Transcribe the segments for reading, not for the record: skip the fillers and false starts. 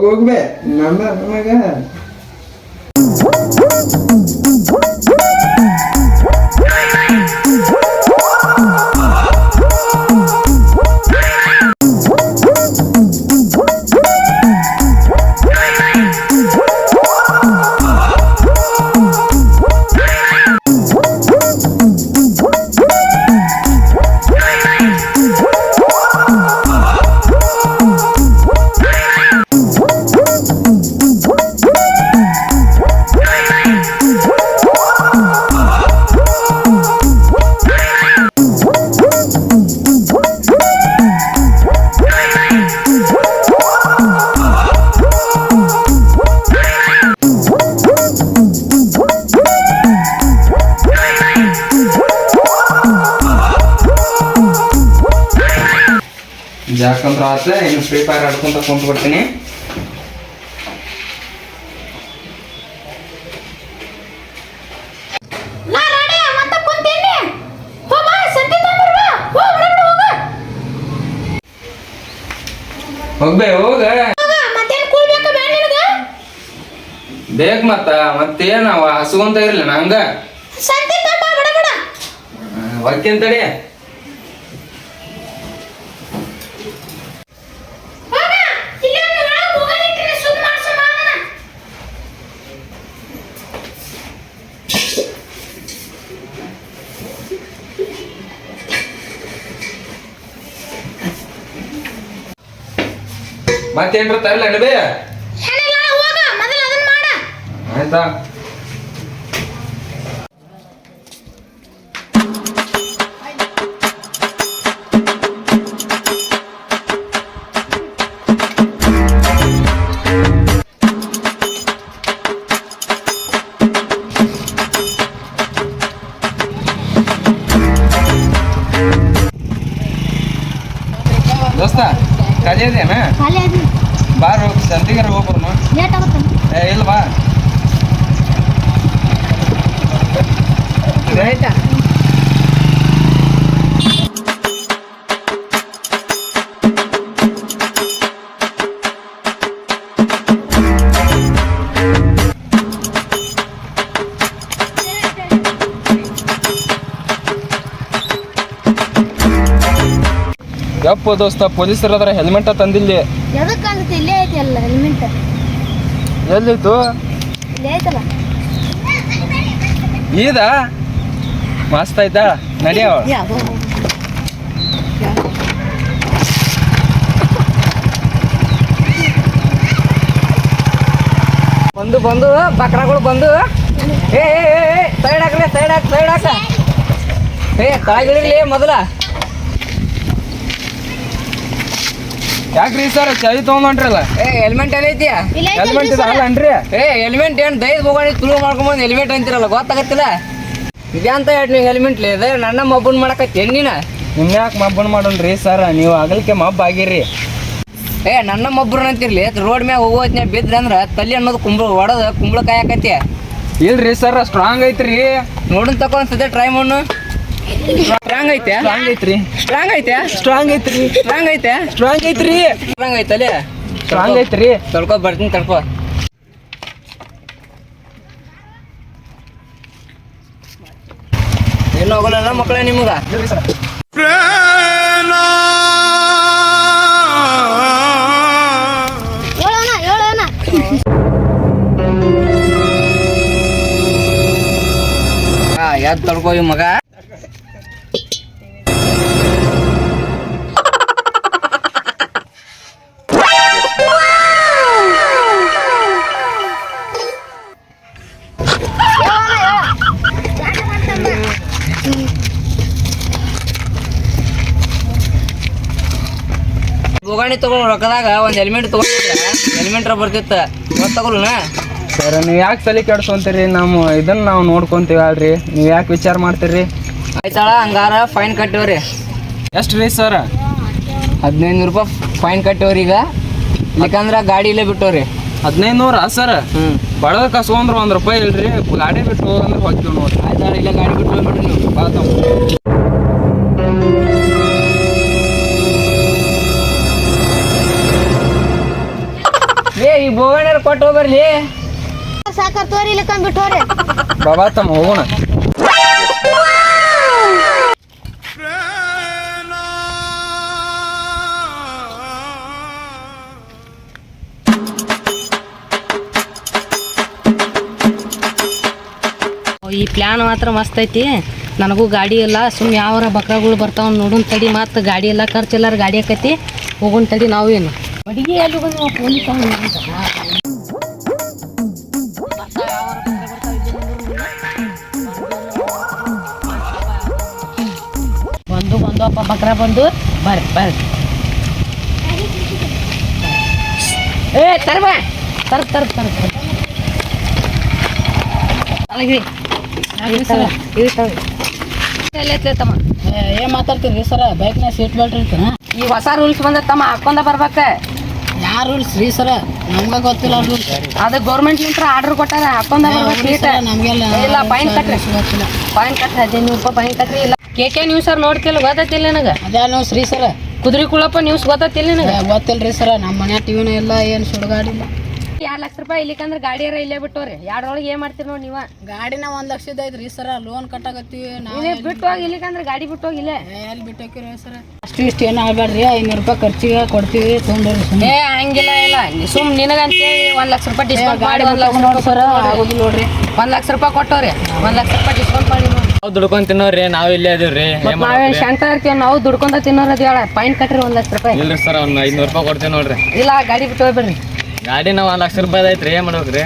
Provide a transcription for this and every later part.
ಹೋಗ್ಬೇ ನಮಗ ಯಾಕಂದ್ರೆ ಆತ ಇನ್ನು ಫ್ರೀ ಫೈರ್ ಆಡ್ಕೊಂತ ಕುಂತು ಬಿಡ್ತೀನಿ. ಹೋಗ್ಬೇ ಹೋಗ ಬೇಕ್ ಮತ್ತೇನ ಹಸುವಂತ ಇರ್ಲಿ ನಂಗ ಹೊಕ್ಕಿಂತಡಿ ಮತ್ತೇನ್ರ ತರಲ್ಲ ಅಣಬೇ ಆಯ್ತಾ ದೋಸ್ತ ಖಾಲಿ ಇದೆಯಾ ಬಾರ್ ಹೋಗಿ ಸಂತಿಗಾರ ಹೋಗ್ಬರ್ನು ಇಲ್ಲ ಬಾ ಆಯ್ತಾ ಯಪ್ಪ ದೋಸ್ತ ಪೊಲೀಸರು ಅದ್ರ ಹೆಲ್ಮೆಟ್ ತಂದಿಲ್ಲ ಎಲ್ಲಿತ್ತು ಈದ ಮಸ್ತ್ ಆಯ್ತಾ ನಡಿಯವ ಬಂದು ಬಕ್ರಾಗಳು ಬಂದು ಸೈಡ್ ಹಾಕ್ರಿ ಸೈಡ್ ಹಾಕ ತಾಗಿರ್ಲಿ ಮೊದಲ ಯಾಕ್ರಿ ಸರ್ ಚಾವಿ ತಗೊಂಡ್ರಲ್ಲ ಹೆಲ್ಮೆಟ್ ಎಲ್ಲ ಐತಿಯಾ ಹೆಲ್ಮೆಟ್ ಅಲ್ಲನ್ರಿ ಹೆಲ್ಮೆಟ್ ಏನ್ ದೈದ ಹೋಗಿ ತುಳು ಮಾಡ್ಕೊಂಬಂದು ಹೆಲ್ಮೆಟ್ ಅಂತಿರಲ್ಲ ಗೊತ್ತಾಗತ್ತಿಲ್ಲ ಇದ್ಯಾಂತ ಹೇಳಿ ನೀವು ಹೆಲ್ಮೆಟ್ ಇದೆ ನನ್ನ ಮಬ್ಬನ್ ಮಾಡಕತ್ತಿ ನೀನ ನಿಮ್ ಯಾಕೆ ಮಬ್ಬನ್ ಮಾಡೋಣ್ರಿ ಸರ್ ನೀವು ಆಗಲಿಕ್ಕೆ ಮಬ್ಬ ಆಗಿರಿ ನನ್ನ ಮಬ್ಬರು ಅಂತಿರ್ಲಿ ರೋಡ್ ಮ್ಯಾಗ ಹೋಗೋತ್ನ ಬಿದ್ರಿ ಅಂದ್ರ ತಲ್ಲಿ ಅನ್ನೋದು ಒಡದ ಕುಂಬಳಕಾಯಿ ಹಾಕತ್ತಿ ಇಲ್ರಿ ಸರ್ ಸ್ಟ್ರಾಂಗ್ ಐತ್ರಿ ನೋಡನ್ ತಕೊಂಡ್ ಸದ್ಯ ಟ್ರೈ ಮಾಡು ಸ್ಟ್ರಾಂಗ್ ಐತೆ ಸ್ಟ್ರಾಂಗ್ ಐತಲ್ಲಿ ಸ್ಟ್ರಾಂಗ್ ಐತ್ರಿ ತಳ್ಕೊ ಬರ್ತೀನಿ ತಳ್ಕೊ ಏನು ಹೋಗಲ್ಲ ಮಕ್ಕಳೇ ನಿಮ್ಗ ಯಾವ್ದು ತಳ್ಕೊ ಈ ಮಗ ಬೋಗಾಣಿ ತಗೊಂಡು ರೊಕ್ಕದಾಗ ಒಂದು ಹೆಲ್ಮೆಟ್ ತಗೊಂಡಿದ್ರ ಹೆಲ್ಮೆಟ್ರ ಬರ್ತಿತ್ತ ತಗೊಳ್ಳೋಣ ಸರ್ ನೀವು ಯಾಕೆ ತಲೆ ಕೆಡ್ಸೊಂತೀರಿ ಇದನ್ನ ನಾವು ನೋಡ್ಕೊಂತೀವಿ ಅಲ್ರಿ ನೀವು ಯಾಕೆ ವಿಚಾರ ಮಾಡ್ತೀರಿ ಆಯ್ತಾಳ ಹಂಗಾರ ಫೈನ್ ಕಟ್ಟಿವ್ರಿ ಎಷ್ಟು ರೀ ಸರ್ 1500 ರೂಪಾಯಿ ಫೈನ್ ಕಟ್ಟಿವ್ರಿ ಈಗ ಯಾಕಂದ್ರೆ ಗಾಡಿ ಇಲ್ಲೇ ಬಿಟ್ಟವ್ರಿ 1500 ಸರ್ ಬಡದ ಕಸ್ಕೊಂಡ್ರು ₹1 ಇಲ್ರಿ ಗಾಡಿ ಬಿಟ್ಟು ಅಂದ್ರೆ ಹೋಗ್ತೀವಿ ನೋಡ್ರಿ ಆಯ್ತಾಳ ಇಲ್ಲ ಗಾಡಿ ಬಿಟ್ಟು ಹೋಗ್ಬಿಟ್ರಿ ನೀವು ಈ ಬೋಗಣ್ಯಾರ ಕೊಟ್ಟು ಹೋಗ್ಬರ್ಲಿ. ಸಾಕಾರ್ ತೋರಿ ಇಲ್ಲಿ ಕಂಬಿಟ್ಟು ಹೋರಿ. ಬಾಬಾ ತಮ್ಮ ಹೋಗೋಣ. ಈ ಪ್ಲ್ಯಾನ್ ಮಾತ್ರ ಮಸ್ತ್ ಐತಿ. ನನಗೂ ಗಾಡಿ ಇಲ್ಲ, ಸುಮ್ಮನೆ ಯಾವರ ಬಕ್ರಗಳು ಬರ್ತಾವ ನೋಡೋಣ ತಡಿ. ಮತ್ತು ಗಾಡಿ ಎಲ್ಲ ಖರ್ಚು ಎಲ್ಲಾರು ಗಾಡಿ ಆಕೈತಿ, ಹೋಗೋಣ ತಡಿ. ನಾವು ಏನು ಅಡಿಗೆ ಅಲ್ಲಿ ಪೊಲೀಸ್ ಬಂದು ಅಪ್ಪ ಬಕ್ರ ಬಂದು ಬರ್ರಿ. ಏ ತರ್ಬ ತರ ಏನ್ ಮಾತಾಡ್ತೀರಿ ಸರ? ಬೈಕ್ನಾಗ ಸೀಟ್ ಬೆಲ್ಟ್ ಇರ್ತಾನ? ಈ ಹೊಸ ರೂಲ್ಸ್ ಬಂದತ್ತಮ್ಮ, ಹಾಕೊಂಡ ಬರ್ಬೇಕ. ಯಾವ ರೂಲ್ಸ್ ರೀ ಸರ? ನಮ್ಗ ಗೊತ್ತಿಲ್ಲ ರೂಲ್ಸ್. ಅದು ಗೌರ್ಮೆಂಟ್ ನಿಂತ್ರ ಆರ್ಡರ್ ಕೊಟ್ಟಾರ, ಹಾಕೊಂಡ ಬರ್ಬೇಕು. ನಮ್ಗೆಲ್ಲ ಇಲ್ಲ ಫೈನ್ ಕಟ್ರಿ, ಗೊತ್ತಿಲ್ಲ. ಫೈನ್ ಕಟ್ರಿ, 15 ರೂಪಾಯಿ ಫೈನ್ ಕಟ್ರಿ. ಇಲ್ಲ KK ನ್ಯೂಸ್ ಅವ್ರು ನೋಡ್ತಿಲ್ಲ, ಗೊತ್ತೈತಿಲ್ಲ ನನಗೆ. ಅದೇ ನ್ಯೂಸ್ ರೀ ಸರ? ಕುದುರೆ ಕುಳಪ್ಪ ನ್ಯೂಸ್ ಗೊತ್ತೈತಿಲ್ಲ ನನಗೆ. ಗೊತ್ತಿಲ್ರಿ ಸರ, ನಮ್ಮ ಮನ್ಯಾಗ ಟಿವಿನೂ ಇಲ್ಲ, ಏನು ಸುಡುಗಾಡಿಲ್ಲ. 2 ಲಕ್ಷ ರೂಪಾಯಿ ಇಲ್ಲಿಕಂದ್ರೆ ಗಾಡಿಯಾರ ಇಲ್ಲೇ ಬಿಟ್ಟವ್ರಿ. 2 ಏನ್ ಮಾಡ್ತೀರಿ ನೋಡಿ ನೀವ? ಗಾಡಿನ 1 ಲಕ್ಷದ ಐತ್ರಿ ಸರ, ಲೋನ್ ಕಟ್ಟಾಕತ್ತೀವಿ. ಇಲ್ಲೇ ಬಿಟ್ಟು ಹೋಗಿ, ಇಲ್ಲಿಕಂದ್ರೆ ಗಾಡಿ ಬಿಟ್ಟು ಹೋಗಿ ಇಲ್ಲೇ. ಎಲ್ಲಿ ಬಿಟ್ಟೋಕಿರಿ ಸರ? ಇಷ್ಟು ಏನು ಆಗ್ಬೇಡ್ರಿ, 500 ರೂಪಾಯಿ ಖರ್ಚಿಗೆ ಕೊಡ್ತೀವಿ, ತೊಗೊಂಡ್ರಿ. ಹಂಗಿಲ್ಲ ಇಲ್ಲ, ಸುಮ್ ನಿನಗಂತೇಳಿ 1 ಲಕ್ಷ ರೂಪಾಯಿ ಡಿಸ್ಕೌಂಟ್ ಮಾಡಿ 1 ಲಕ್ಷ ನೋಡಿ ಸರ, ಆಗೋದಿಲ್ಲ ನೋಡ್ರಿ. 1 ಲಕ್ಷ ರೂಪಾಯಿ ಕೊಟ್ಟವ್ರಿ, 1 ಲಕ್ಷ ರೂಪಾಯಿ ಡಿಸ್ಕೌಂಟ್ ಮಾಡಿ. ನಾವು ದುಡ್ಕೊಂಡ್ ತಿನ್ನೋರಿ, ನಾವು ಇಲ್ಲೇ ಅದೀವ್ರಿ. ನಾವೇ ಶಾಂತ ಇರ್ತೀವಿ, ನಾವು ದುಡ್ಕೊಂಡ ತಿನ್ನೋರದ್ ಹೇಳ. ಫೈನ್ ಕಟ್ರಿ 1 ಲಕ್ಷ ರೂಪಾಯಿ. ಇಲ್ರಿ ಸರ್, ಒಂದು 500 ರೂಪಾಯಿ ಕೊಡ್ತೀವಿ ನೋಡ್ರಿ. ಇಲ್ಲ ಗಾಡಿ ಬಿಟ್ಟು ಹೋಗ್ಬೇಡ್ರಿ. ಗಾಡಿ ನಾವು 1 ಲಕ್ಷ ರೂಪಾಯಿ ಐತ್ರಿ, ಏನ್ ಮಾಡ್ಬೇಕ್ರಿ?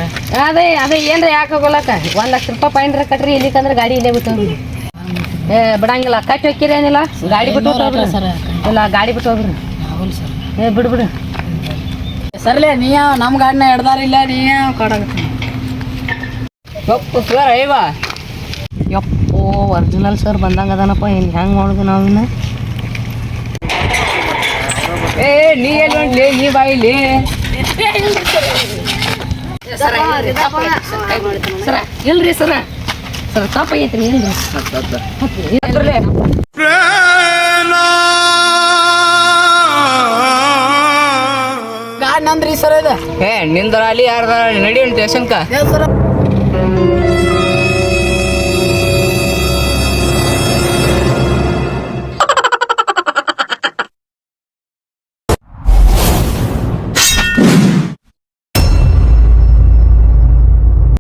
ಅದೇ ಏನ್ರಿ ಯಾಕೆ ಹೋಗಲಕ್ಕ? 1 ಲಕ್ಷ ರೂಪಾಯಿ ಫೈನ್ ಕಟ್ರಿ, ಇಲ್ಲಿಕಂದ್ರೆ ಗಾಡಿ ಇಲ್ಲೇ ಬಿಟ್ಟು ಹೋಗ್ರಿ. ಬಿಡಂಗಿಲ್ಲ, ಕಟ್ಟಿ ಹೋಗ್ತೀರಿ ಏನಿಲ್ಲ, ಗಾಡಿ ಬಿಟ್ಟು ಹೋಗ್ರಿ ಸರ. ಇಲ್ಲ ಗಾಡಿ ಬಿಟ್ಟು ಹೋಗ್ರಿ. ಹೌದು ಸರ್. ಬಿಡು ಸರ್ಲೆ ನೀ ನಮ್ಮ ಗಾಡಿನ ಹಿಡ್ದಾರಿಲ್ಲ, ನೀ ಕೊಡಾಕತ್ತಿ. ಸರ್ ಅಯ್ಯವಾ ಯಪ್ಪೋ ಒರಿಜಿನಲ್ ಸರ್ ಬಂದಂಗ ಅದನಪ್ಪ. ಹೆಂಗೆ ಮಾಡೋದು ನಾವಿನ್ನ? ಏ ನೀ ಎಲ್ಲಿ ಹೊಂಟ್ಲಿ? ನೀ ಬಾಯಿಲಿ ಸರ. ಇಲ್ರಿ ಸರ, ಸರ್ ತಪ್ಪಾಗೈತಿ. ಇಲ್ರಿ ಗಾಡಿ ನಂದ್ರಿ ಸರ್ ಇದು. ಏ ನಿಂದ್ರ ಅಲ್ಲಿ ಯಾರ್ದ ನಡಿ ಸ್ಟೇಷನ್ಕ. ಸರ